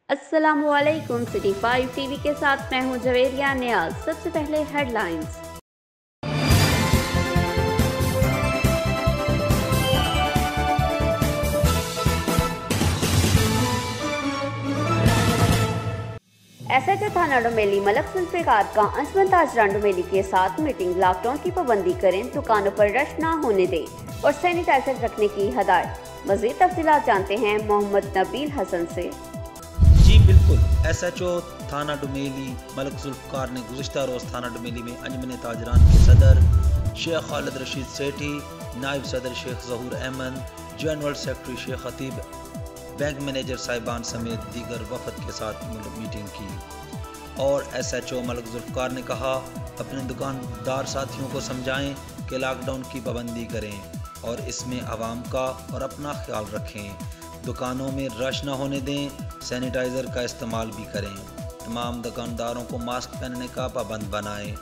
अस्सलामुअलैकुम। City 5 TV के साथ मैं हूं जवेरिया नियाज। सबसे पहले हेडलाइंस। एसएचओ थाना डोमेली मलक जुल्फिकार का अंजुमन ताजरान डोमेली के साथ मीटिंग। लॉकडाउन की पाबंदी करें, दुकानों पर रश ना होने दें और सैनिटाइजर रखने की हदायत। मजीद तफसीलात जानते हैं मोहम्मद नबील हसन से। जी बिल्कुल, एसएचओ थाना डोमेली मलक जुल्फिकार ने गुज़िश्ता रोज़ थाना डोमेली में अंजुमन ताजरान के सदर शेख खालिद रशीद सेठी, नायब सदर Sheikh Zahoor Ahmed, general secretary Sheikh Khatib, bank manager साहिबान समेत दीगर वफद के साथ मीटिंग की। और एसएचओ मलक जुल्फिकार ने कहा, अपने दुकानदार साथियों को समझाएं कि लॉकडाउन की पाबंदी करें और इसमें आवाम का और अपना ख्याल रखें। दुकानों में रश न होने दें, सैनिटाइज़र का इस्तेमाल भी करें। तमाम दुकानदारों को मास्क पहनने का पाबंद बनाएं,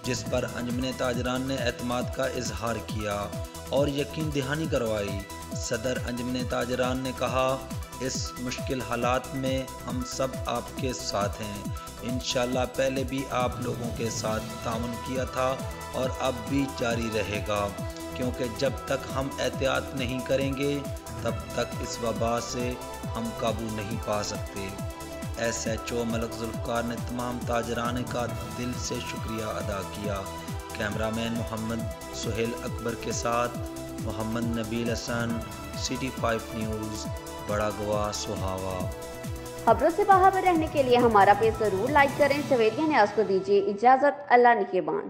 जिस पर अंजुमन ताजरान ने एतमाद का इजहार किया और यकीन दहानी करवाई। सदर अंजुमन ताजरान ने कहा, इस मुश्किल हालात में हम सब आपके साथ हैं। इंशाल्लाह पहले भी आप लोगों के साथ ताउन किया था और अब भी जारी रहेगा, क्योंकि जब तक हम एहतियात नहीं करेंगे तब तक इस वबा से हम काबू नहीं पा सकते। एसएचओ मलक जुल्फिकार ने तमाम ताजरान का दिल से शुक्रिया अदा किया। कैमरामैन मोहम्मद सुहेल अकबर के साथ मोहम्मद नबील हसन, सिटी 5 न्यूज़, बड़ा गोवा सुहावा। खबरों से बाखबर रहने के लिए हमारा पेज जरूर लाइक करें। जवेरिया नियाज को दीजिए इजाजत। अल्लाह निगहबान।